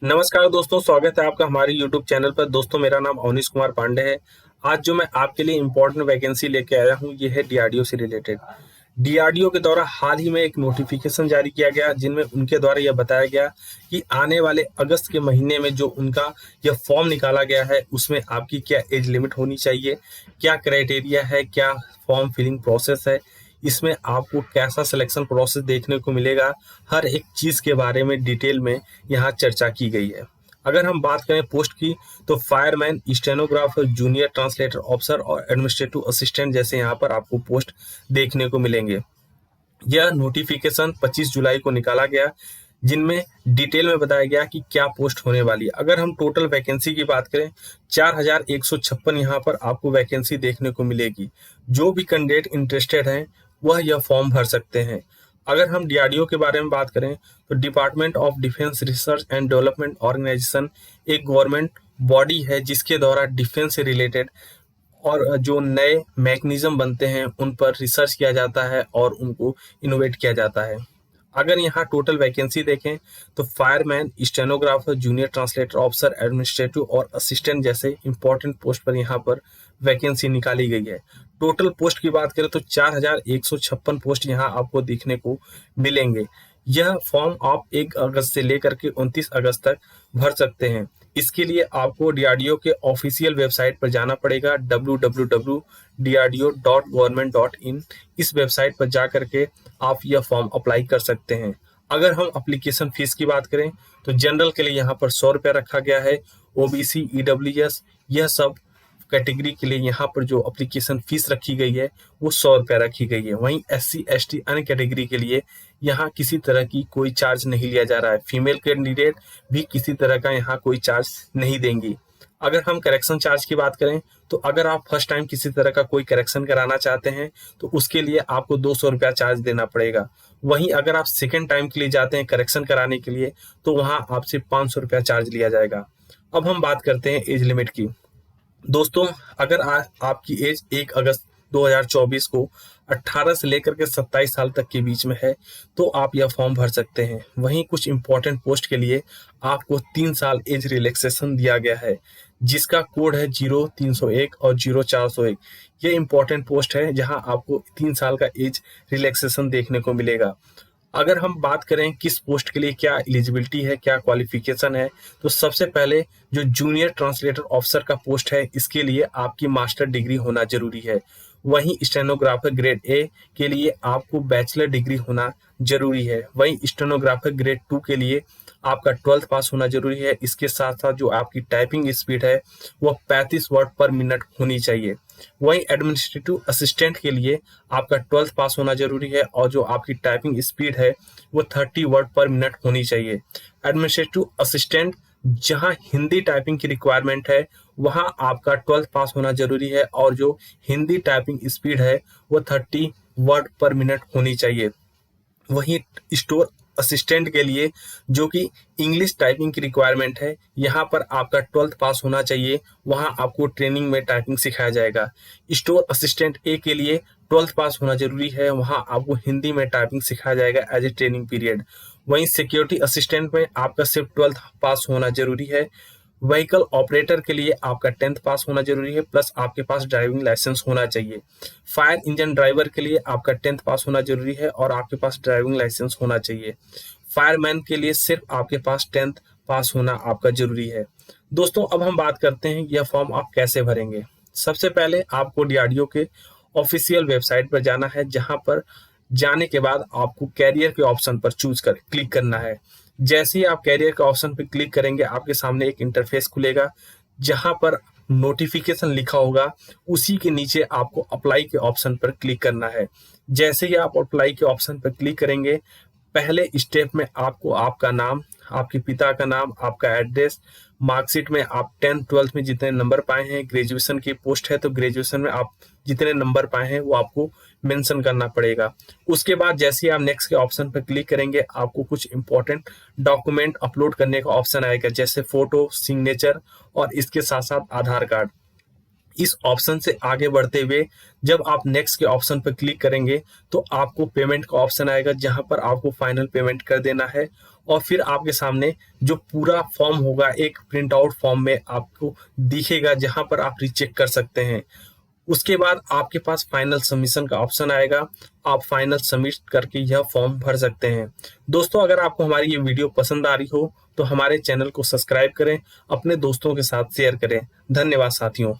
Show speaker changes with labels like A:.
A: नमस्कार दोस्तों, स्वागत है आपका हमारे YouTube चैनल पर। दोस्तों, मेरा नाम अवनीश कुमार पांडे है। आज जो मैं आपके लिए इम्पोर्टेंट वैकेंसी लेके आया हूँ, ये है डीआरडीओ से रिलेटेड। डीआरडीओ के द्वारा हाल ही में एक नोटिफिकेशन जारी किया गया, जिनमें उनके द्वारा यह बताया गया कि आने वाले अगस्त के महीने में जो उनका यह फॉर्म निकाला गया है, उसमें आपकी क्या एज लिमिट होनी चाहिए, क्या क्राइटेरिया है, क्या फॉर्म फिलिंग प्रोसेस है, इसमें आपको कैसा सिलेक्शन प्रोसेस देखने को मिलेगा, हर एक चीज़ के बारे में डिटेल में यहाँ चर्चा की गई है। अगर हम बात करें पोस्ट की, तो fireman, stenographer, junior translator officer और एडमिनिस्ट्रेटिव असिस्टेंट जैसे यहाँ पर आपको पोस्ट देखने को मिलेंगे। यह नोटिफिकेशन 25 जुलाई को निकाला गया, जिनमें डिटेल में बताया गया कि क्या पोस्ट होने वाली है। अगर हम टोटल वैकेंसी की बात करें, 4156 यहाँ पर आपको वैकेंसी देखने को मिलेगी। जो भी कैंडिडेट इंटरेस्टेड हैं, वह यह फॉर्म भर सकते हैं। अगर हम डीआरडीओ के बारे में बात करें, तो department of defence research and development organisation एक गवर्नमेंट बॉडी है, जिसके द्वारा डिफेंस से रिलेटेड और जो नए मैकेनिज्म बनते हैं, उन पर रिसर्च किया जाता है और उनको इनोवेट किया जाता है। अगर यहाँ टोटल वैकेंसी देखें, तो fireman, stenographer, junior translator officer, administrative और असिस्टेंट जैसे इंपॉर्टेंट पोस्ट पर यहाँ पर वैकेंसी निकाली गई है। टोटल पोस्ट की बात करें तो 4156 पोस्ट यहाँ आपको देखने को मिलेंगे। यह फॉर्म आप 1 अगस्त से लेकर के 29 अगस्त तक भर सकते हैं। इसके लिए आपको डीआरडीओ के ऑफिशियल वेबसाइट पर जाना पड़ेगा, www.drdo.government.in। इस वेबसाइट पर जा करके आप यह फॉर्म अप्लाई कर सकते हैं। अगर हम एप्लीकेशन फीस की बात करें, तो जनरल के लिए यहाँ पर 100 रुपया रखा गया है। ओबीसी, ईडब्ल्यूएस, यह सब कैटेगरी के लिए यहाँ पर जो एप्लीकेशन फीस रखी गई है, वो 100 रुपया रखी गई है। वहीं एससी, एसटी अन्य कैटेगरी के लिए यहाँ किसी तरह की कोई चार्ज नहीं लिया जा रहा है। फीमेल कैंडिडेट भी किसी तरह का यहाँ कोई चार्ज नहीं देंगी। अगर हम करेक्शन चार्ज की बात करें, तो अगर आप फर्स्ट टाइम किसी तरह का कोई करेक्शन कराना चाहते हैं, तो उसके लिए आपको 200 रुपया चार्ज देना पड़ेगा। वहीं अगर आप सेकेंड टाइम के लिए जाते हैं करेक्शन कराने के लिए, तो वहाँ आपसे 500 रुपया चार्ज लिया जाएगा। अब हम बात करते हैं एज लिमिट की। दोस्तों, अगर आपकी एज 1 अगस्त 2024 को 18 से लेकर के 27 साल तक के बीच में है, तो आप यह फॉर्म भर सकते हैं। वहीं कुछ इंपॉर्टेंट पोस्ट के लिए आपको 3 साल एज रिलैक्सेशन दिया गया है, जिसका कोड है 0301 और 0401। ये इंपॉर्टेंट पोस्ट है जहां आपको 3 साल का एज रिलैक्सेशन देखने को मिलेगा। अगर हम बात करें किस पोस्ट के लिए क्या एलिजिबिलिटी है, क्या क्वालिफिकेशन है, तो सबसे पहले जो जूनियर ट्रांसलेटर ऑफिसर का पोस्ट है, इसके लिए आपकी मास्टर डिग्री होना जरूरी है। वहीं स्टेनोग्राफर ग्रेड ए के लिए आपको बैचलर डिग्री होना जरूरी है। वहीं स्टेनोग्राफर ग्रेड 2 के लिए आपका 12th पास होना जरूरी है। इसके साथ साथ जो आपकी टाइपिंग स्पीड है, वह 35 वर्ड पर मिनट होनी चाहिए। वहीं एडमिनिस्ट्रेटिव असिस्टेंट के लिए आपका 12th पास होना जरूरी है और जो आपकी टाइपिंग स्पीड है, वो 30 वर्ड पर मिनट होनी चाहिए। एडमिनिस्ट्रेटिव असिस्टेंट जहां हिंदी टाइपिंग की रिक्वायरमेंट है, वहां आपका 12th पास होना जरूरी है और जो हिंदी टाइपिंग स्पीड है, वो 30 वर्ड पर मिनट होनी चाहिए। वहीं स्टोर असिस्टेंट के लिए जो कि इंग्लिश टाइपिंग की रिक्वायरमेंट है, यहाँ पर आपका 12th पास होना चाहिए। वहाँ आपको ट्रेनिंग में टाइपिंग सिखाया जाएगा। स्टोर असिस्टेंट ए के लिए 12th पास होना जरूरी है। वहाँ आपको हिंदी में टाइपिंग सिखाया जाएगा एज ए ट्रेनिंग पीरियड। वहीं सिक्योरिटी असिस्टेंट में आपका सिर्फ 12th पास होना जरूरी है। व्हीकल ऑपरेटर के लिए आपका 10th पास होना जरूरी है, प्लस आपके पास ड्राइविंग लाइसेंस होना चाहिए। फायर इंजन ड्राइवर के लिए आपका 10th पास होना जरूरी है और आपके पास ड्राइविंग लाइसेंस होना चाहिए। फायरमैन के लिए सिर्फ आपके पास 10th पास होना आपका जरूरी है। दोस्तों, अब हम बात करते हैं यह फॉर्म आप कैसे भरेंगे। सबसे पहले आपको डीआरडीओ के ऑफिशियल वेबसाइट पर जाना है, जहां पर जाने के बाद आपको कैरियर के ऑप्शन पर क्लिक करना है। जैसे ही आप कैरियर के ऑप्शन पर क्लिक करेंगे, आपके सामने एक इंटरफेस खुलेगा, जहां पर नोटिफिकेशन लिखा होगा। उसी के नीचे आपको अप्लाई के ऑप्शन पर क्लिक करना है। जैसे ही आप अप्लाई के ऑप्शन पर क्लिक करेंगे, पहले स्टेप में आपको आपका नाम, आपके पिता का नाम, आपका एड्रेस, मार्कशीट में आप 10th 12th में जितने नंबर पाए हैं, ग्रेजुएशन की पोस्ट है तो ग्रेजुएशन में आप जितने नंबर पाए हैं वो आपको मेंशन करना पड़ेगा। उसके बाद जैसे ही आप नेक्स्ट के ऑप्शन पर क्लिक करेंगे, आपको कुछ इंपॉर्टेंट डॉक्यूमेंट अपलोड करने का ऑप्शन आएगा, जैसे फोटो, सिग्नेचर और इसके साथ साथ आधार कार्ड। इस ऑप्शन से आगे बढ़ते हुए जब आप नेक्स्ट के ऑप्शन पर क्लिक करेंगे तो आपको पेमेंट का ऑप्शन आएगा, जहां पर आपको फाइनल पेमेंट कर देना है। और फिर आपके सामने जो पूरा फॉर्म होगा एक प्रिंट आउट फॉर्म में आपको दिखेगा, जहां पर आप रीचेक कर सकते हैं। उसके बाद आपके पास फाइनल सबमिशन का ऑप्शन आएगा, आप फाइनल सबमिट करके यह फॉर्म भर सकते हैं। दोस्तों, अगर आपको हमारी ये वीडियो पसंद आ रही हो तो हमारे चैनल को सब्सक्राइब करें, अपने दोस्तों के साथ शेयर करें। धन्यवाद साथियों।